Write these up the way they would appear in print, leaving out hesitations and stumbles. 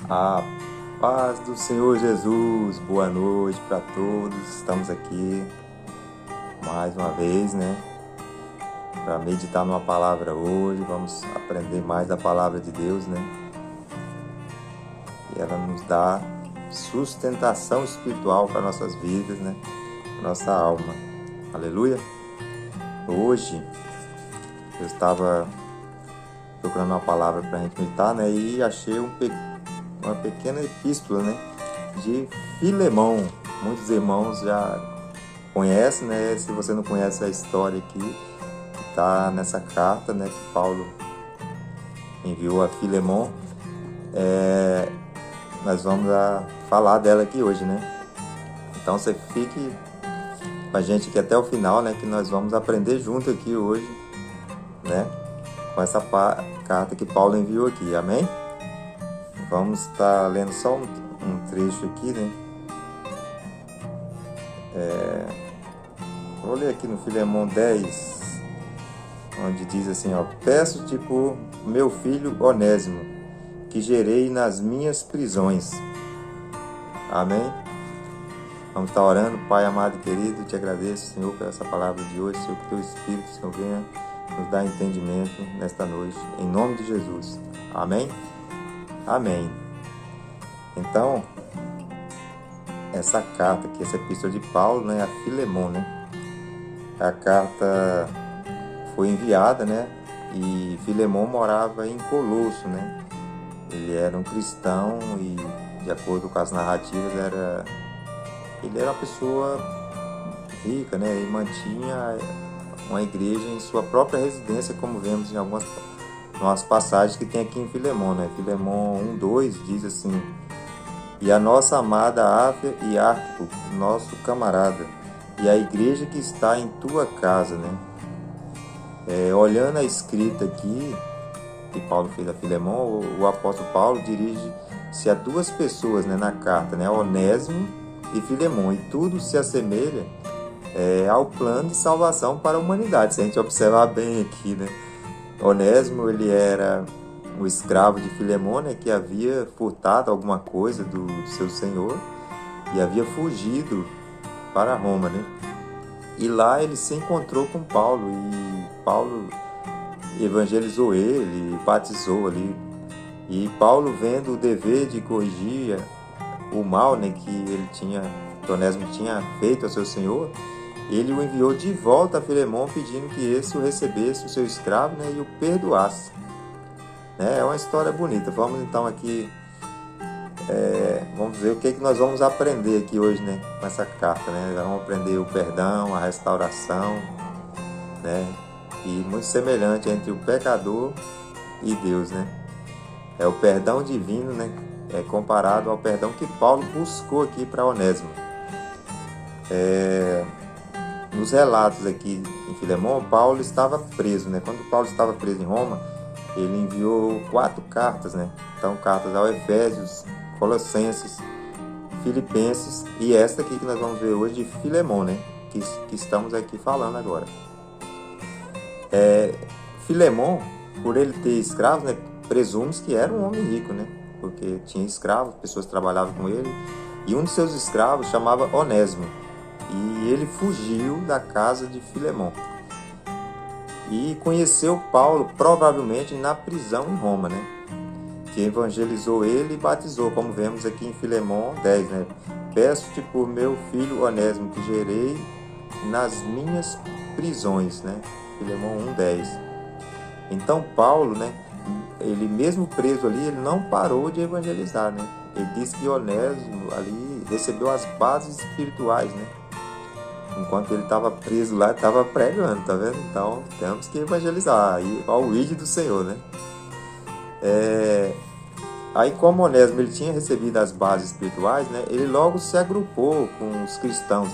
A paz do Senhor Jesus, boa noite para todos. Estamos aqui mais uma vez, para meditar numa palavra hoje. Vamos aprender mais da palavra de Deus, E ela nos dá sustentação espiritual para nossas vidas, Nossa alma. Aleluia. Hoje eu estava procurando uma palavra para a gente meditar, E achei uma pequena epístola, de Filemão. Muitos irmãos já conhecem, Se você não conhece a história aqui, está nessa carta, que Paulo enviou a Filemão. Nós vamos falar dela aqui hoje, Então você fique com a gente aqui até o final, que nós vamos aprender junto aqui hoje, com essa carta que Paulo enviou aqui, amém? Vamos estar lendo só um trecho aqui, Vou ler aqui no Filemão 10, onde diz assim, peço-te por meu filho Onésimo, que gerei nas minhas prisões. Amém? Vamos estar orando. Pai amado e querido, te agradeço, Senhor, por essa palavra de hoje. Senhor, que teu Espírito, Senhor, venha nos dar entendimento nesta noite, em nome de Jesus. Amém? Amém. Então, essa carta aqui, essa epístola de Paulo, a Filemão, A carta foi enviada, E Filemão morava em Colosso, Ele era um cristão e, de acordo com as narrativas, ele era uma pessoa rica, E mantinha uma igreja em sua própria residência, como vemos em algumas passagens que tem aqui em Filemão, Filemão 1:2 diz assim: e a nossa amada Áfia e Arquipo, nosso camarada, e a igreja que está em tua casa, Olhando a escrita aqui que Paulo fez a Filemão, o apóstolo Paulo dirige-se a duas pessoas, na carta, Onésimo e Filemão, e tudo se assemelha ao plano de salvação para a humanidade, se a gente observar bem aqui, Onésimo, ele era o escravo de Filemão, que havia furtado alguma coisa do seu senhor e havia fugido para Roma, E lá ele se encontrou com Paulo e Paulo evangelizou ele, batizou ali. E Paulo, vendo o dever de corrigir o mal, que Onésimo tinha feito ao seu senhor, ele o enviou de volta a Filemão, pedindo que esse o recebesse, o seu escravo, e o perdoasse. É uma história bonita. Vamos então aqui, vamos ver o que nós vamos aprender aqui hoje, com essa carta, Vamos aprender o perdão, a restauração, E muito semelhante entre o pecador e Deus, É o perdão divino, comparado ao perdão que Paulo buscou aqui para Onésimo. Nos relatos aqui em Filemão, Paulo estava preso, Quando Paulo estava preso em Roma, ele enviou 4 cartas, Então, cartas ao Efésios, Colossenses, Filipenses e esta aqui que nós vamos ver hoje de Filemão, que estamos aqui falando agora. Filemão, por ele ter escravos, presume-se que era um homem rico, Porque tinha escravos, pessoas trabalhavam com ele, e um de seus escravos chamava Onésimo, e ele fugiu da casa de Filemão. E conheceu Paulo, provavelmente, na prisão em Roma, Que evangelizou ele e batizou, como vemos aqui em Filemão 10, Peço-te por meu filho Onésimo, que gerei nas minhas prisões, Filemão 1:10. Então Paulo, ele mesmo preso ali, ele não parou de evangelizar, Ele disse que Onésimo ali recebeu as bases espirituais, Enquanto ele estava preso lá, ele estava pregando, tá vendo? Então, temos que evangelizar. Aí, ao vídeo do Senhor, Aí, como Onésimo ele tinha recebido as bases espirituais, ele logo se agrupou com os cristãos,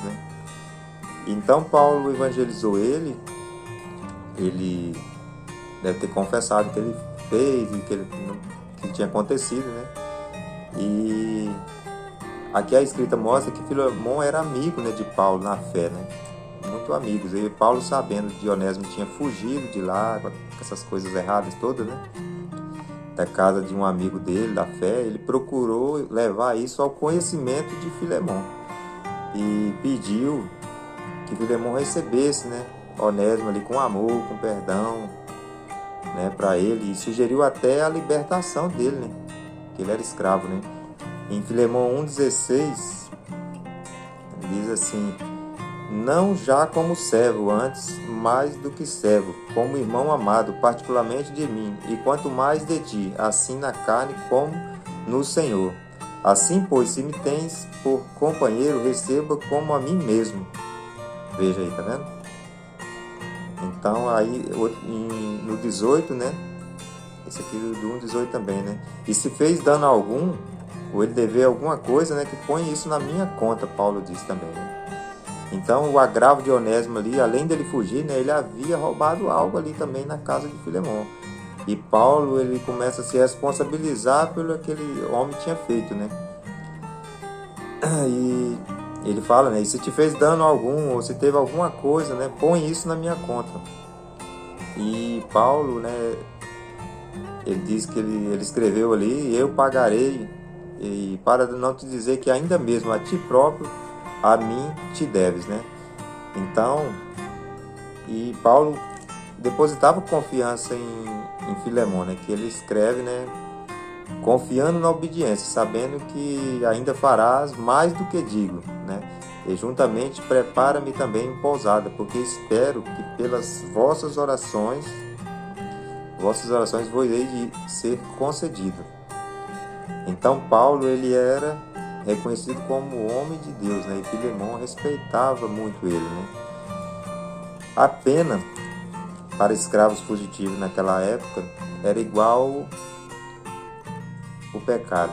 Então, Paulo evangelizou ele. Ele deve ter confessado o que ele fez e que tinha acontecido, E aqui a escrita mostra que Filemão era amigo, de Paulo na fé, muito amigos. E Paulo, sabendo que Onésimo tinha fugido de lá com essas coisas erradas todas, da casa de um amigo dele, da fé, ele procurou levar isso ao conhecimento de Filemon e pediu que Filemon recebesse, né, Onésimo ali com amor, com perdão, né, para ele, e sugeriu até a libertação dele, né, que ele era escravo, né. Em Filemon 1,16 diz assim: não já como servo, antes mais do que servo, como irmão amado, particularmente de mim, e quanto mais de ti, assim na carne como no Senhor. Assim, pois, se me tens por companheiro, receba como a mim mesmo. Veja aí, tá vendo? Então, aí, no 18, né? Esse aqui do 1,18 também, né? E se fez dano algum, ou ele dever alguma coisa, né? Que põe isso na minha conta, Paulo diz também, né? Então, o agravo de Onésimo ali, além dele fugir, né, ele havia roubado algo ali também na casa de Filemon. E Paulo, ele começa a se responsabilizar pelo que aquele homem tinha feito, né? E ele fala, né, e se te fez dano algum, ou se teve alguma coisa, né, põe isso na minha conta. E Paulo, né, ele diz que ele escreveu ali: eu pagarei, e para não te dizer que ainda mesmo a ti próprio, a mim te deves, né? Então, e Paulo depositava confiança em Filemon, né? Que ele escreve, né? Confiando na obediência, sabendo que ainda farás mais do que digo, né? E juntamente prepara-me também em pousada, porque espero que pelas vossas orações vos hei de ser concedido. Então Paulo, ele era reconhecido como homem de Deus, né? E Filemon respeitava muito ele, né? A pena para escravos fugitivos naquela época era igual o pecado,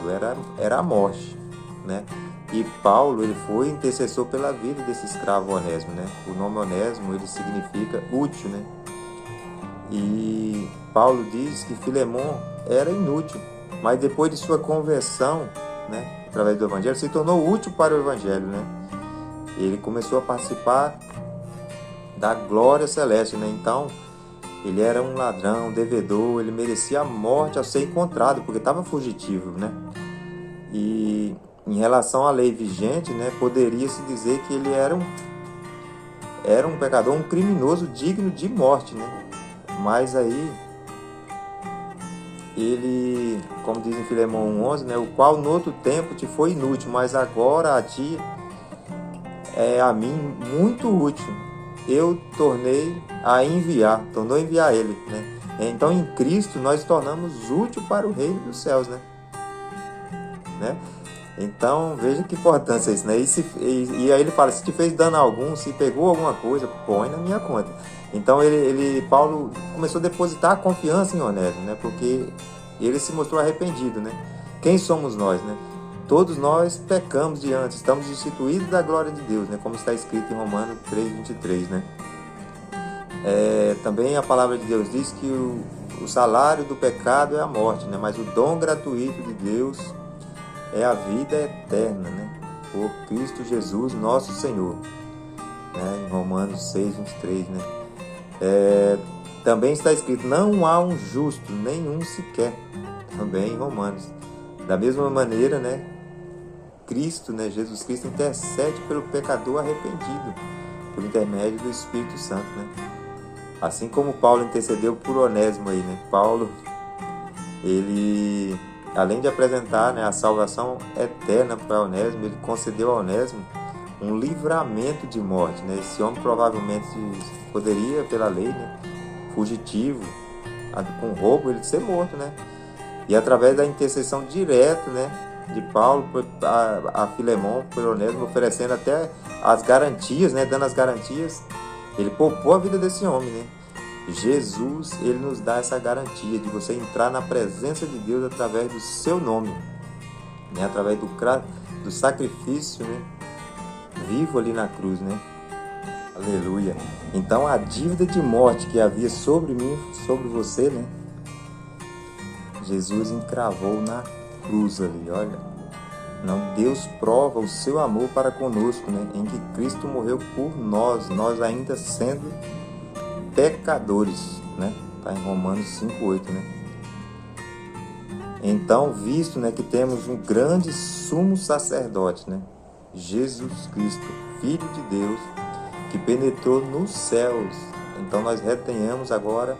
era a morte, né? E Paulo, ele foi intercessor pela vida desse escravo Onésimo, né? O nome Onésimo, ele significa útil, né? E Paulo diz que Filemon era inútil, mas depois de sua conversão, né, através do Evangelho, se tornou útil para o Evangelho, né? Ele começou a participar da glória celeste, né? Então, ele era um ladrão, um devedor, ele merecia a morte ao ser encontrado, porque estava fugitivo, né? E em relação à lei vigente, né, poderia-se dizer que ele era um pecador, um criminoso digno de morte, né? Mas aí, ele, como diz em Filemão 1,11, né, o qual no outro tempo te foi inútil, mas agora a ti é a mim muito útil. Eu tornou a enviar ele, né? Então, em Cristo, nós tornamos útil para o reino dos céus, né? Então, veja que importância isso, né? E aí ele fala: se te fez dano algum, se pegou alguma coisa, põe na minha conta. Então, Paulo começou a depositar confiança em Onésimo, né? Porque ele se mostrou arrependido, né? Quem somos nós, né? Todos nós pecamos diante, estamos destituídos da glória de Deus, né? Como está escrito em Romanos 3:23, né? Também a palavra de Deus diz que o salário do pecado é a morte, né? Mas o dom gratuito de Deus é a vida eterna, né? Por Cristo Jesus, nosso Senhor, né? Em Romanos 6:23, né? Também está escrito: não há um justo, nenhum sequer. Também em Romanos. Da mesma maneira, né? Cristo, né? Jesus Cristo intercede pelo pecador arrependido, por intermédio do Espírito Santo, né? Assim como Paulo intercedeu por Onésimo aí, né? Paulo, ele, além de apresentar, né, a salvação eterna para Onésimo, ele concedeu a Onésimo um livramento de morte, né? Esse homem provavelmente poderia, pela lei, né, fugitivo, com roubo, ele ser morto, né? E através da intercessão direta, né, de Paulo a Filemon, por Onésimo, oferecendo até as garantias, né, dando as garantias, ele poupou a vida desse homem, né? Jesus, ele nos dá essa garantia de você entrar na presença de Deus através do seu nome, né? Através do sacrifício, né, vivo ali na cruz, né? Aleluia. Então a dívida de morte que havia sobre mim, sobre você, né, Jesus encravou na cruz ali, olha. Não, Deus prova o seu amor para conosco, né, em que Cristo morreu por nós ainda sendo pecadores, né? Está em Romanos 5:8, né? Então, visto, né, que temos um grande sumo sacerdote, né, Jesus Cristo, Filho de Deus, que penetrou nos céus, então nós retenhamos agora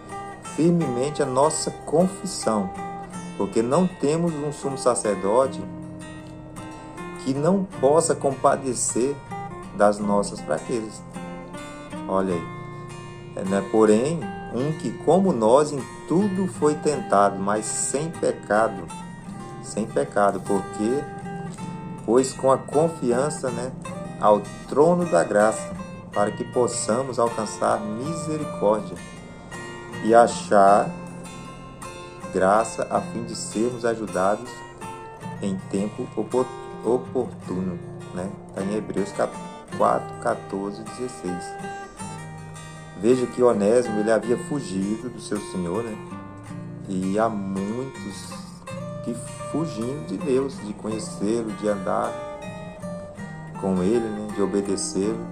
firmemente a nossa confissão, porque não temos um sumo sacerdote que não possa compadecer das nossas fraquezas. Olha aí, né? Porém, um que como nós em tudo foi tentado, mas sem pecado, porque pois com a confiança, né, ao trono da graça, para que possamos alcançar misericórdia e achar graça a fim de sermos ajudados em tempo oportuno, né? Está em Hebreus 4, 14, 16. Veja que Onésimo, ele havia fugido do seu Senhor, né? E há muitos que fugindo de Deus, de conhecê-lo, de andar com ele, né? De obedecê-lo.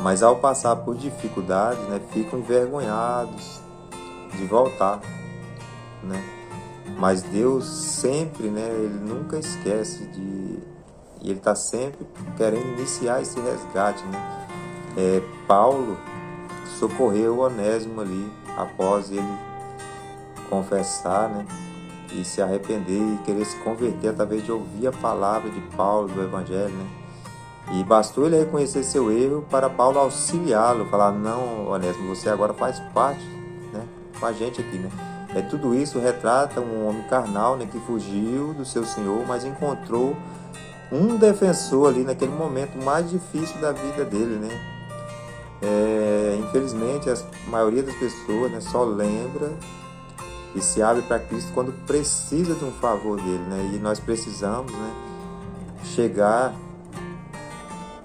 Mas ao passar por dificuldades, né? Ficam envergonhados de voltar, né? Mas Deus sempre, né? Ele nunca esquece de... E Ele está sempre querendo iniciar esse resgate, né? Paulo socorreu Onésimo ali, após ele confessar, né? E se arrepender e querer se converter através de ouvir a palavra de Paulo, do Evangelho, né? E bastou ele reconhecer seu erro para Paulo auxiliá-lo, falar, não, Onésimo, você agora faz parte, né? Com a gente aqui, né? Tudo isso retrata um homem carnal, né, que fugiu do seu Senhor, mas encontrou um defensor ali naquele momento mais difícil da vida dele, né? Infelizmente, a maioria das pessoas, né, só lembra e se abre para Cristo quando precisa de um favor dele, né? E nós precisamos, né, chegar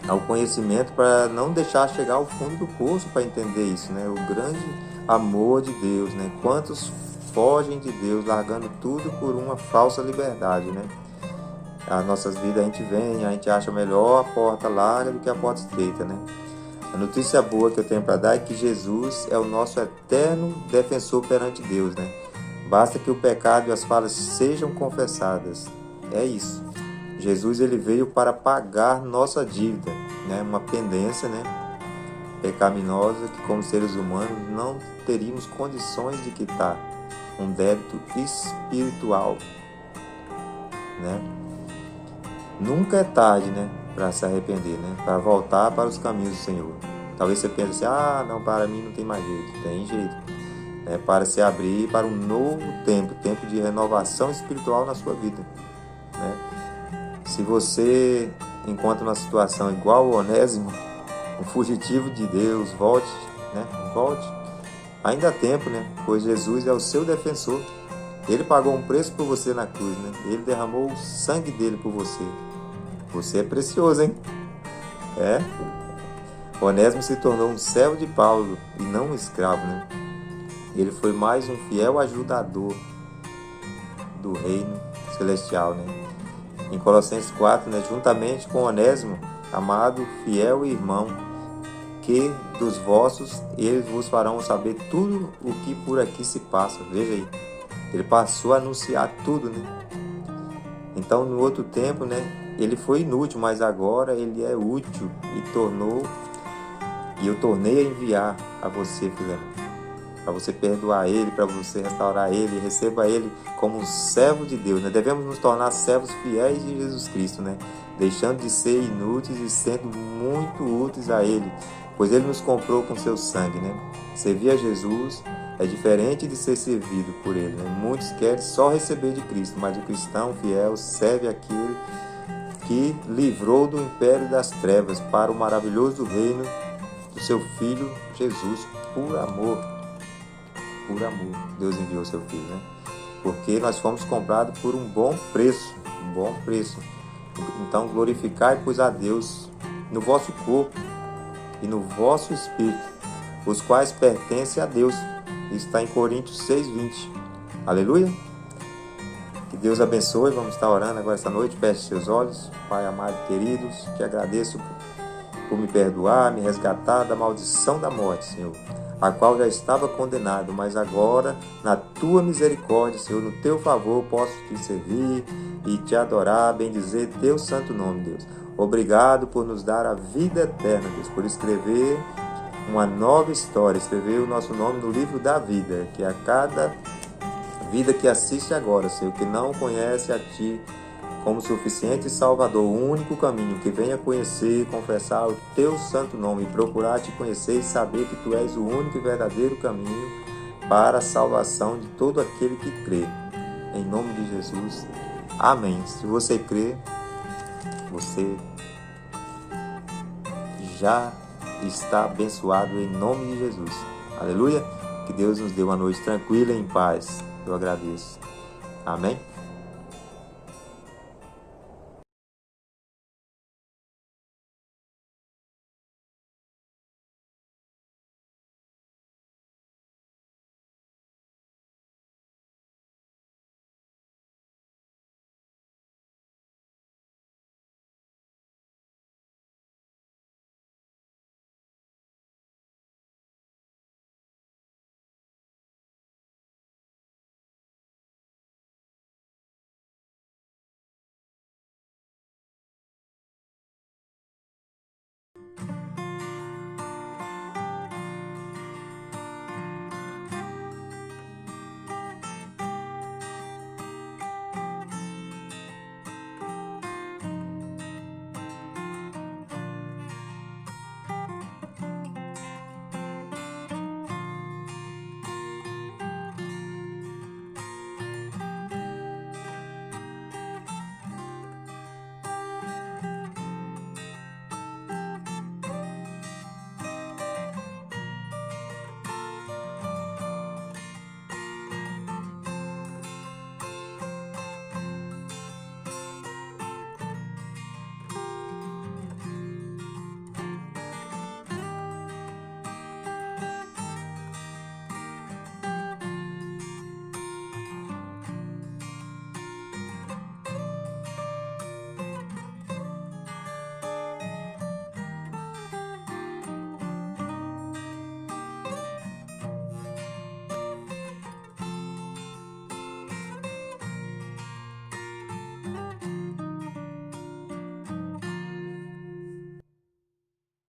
ao conhecimento para não deixar chegar ao fundo do poço para entender isso, né? O grande amor de Deus, né? Quantos fogem de Deus, largando tudo por uma falsa liberdade, né? As nossas vidas a gente acha melhor a porta larga do que a porta estreita, né? A notícia boa que eu tenho para dar é que Jesus é o nosso eterno defensor perante Deus, né? Basta que o pecado e as falhas sejam confessadas. É isso. Jesus, ele veio para pagar nossa dívida, né? Uma pendência, né, pecaminosa que, como seres humanos, não teríamos condições de quitar. Um débito espiritual, né? Nunca é tarde, né, para se arrepender, né, para voltar para os caminhos do Senhor. Talvez você pense assim, não, para mim não tem mais jeito. Tem jeito, né, para se abrir para um novo tempo de renovação espiritual na sua vida, né? Se você encontra uma situação igual ao Onésimo, um fugitivo de Deus, volte, né, volte. Ainda há tempo, né, pois Jesus é o seu defensor. Ele pagou um preço por você na cruz, né? Ele derramou o sangue dele por você. Você é precioso, hein? Onésimo se tornou um servo de Paulo e não um escravo, né? Ele foi mais um fiel ajudador do reino celestial, né? Em Colossenses 4, né? Juntamente com Onésimo, amado, fiel irmão, que dos vossos eles vos farão saber tudo o que por aqui se passa. Veja aí. Ele passou a anunciar tudo, né? Então, no outro tempo, né, ele foi inútil, mas agora ele é útil e eu tornei a enviar a você, filho, para você perdoar ele, para você restaurar ele, receba ele como um servo de Deus, né? Devemos nos tornar servos fiéis de Jesus Cristo, né? Deixando de ser inúteis e sendo muito úteis a ele, pois ele nos comprou com seu sangue, né? Servir a Jesus é diferente de ser servido por ele, né? Muitos querem só receber de Cristo, mas o cristão fiel serve aquele que livrou do império das trevas para o maravilhoso reino do seu Filho Jesus, por amor. Por amor, Deus enviou seu Filho, né? Porque nós fomos comprados por um bom preço, Então glorificai, pois, a Deus no vosso corpo e no vosso espírito, os quais pertencem a Deus. Está em Coríntios 6:20. Aleluia! Que Deus abençoe. Vamos estar orando agora esta noite. Feche seus olhos. Pai amado, queridos, te agradeço por me perdoar, me resgatar da maldição da morte, Senhor. a qual já estava condenado, mas agora, na tua misericórdia, Senhor, no teu favor, posso te servir e te adorar, bendizer teu santo nome, Deus. Obrigado por nos dar a vida eterna, Deus, por escrever uma nova história, escrever o nosso nome no livro da vida, que a cada vida que assiste agora, Senhor, que não conhece a Ti como suficiente Salvador, o único caminho, que venha conhecer, confessar o Teu santo nome, procurar Te conhecer e saber que Tu és o único e verdadeiro caminho para a salvação de todo aquele que crê. Em nome de Jesus. Amém. Se você crê, você já está abençoado em nome de Jesus. Aleluia. Que Deus nos dê uma noite tranquila e em paz. Eu agradeço. Amém.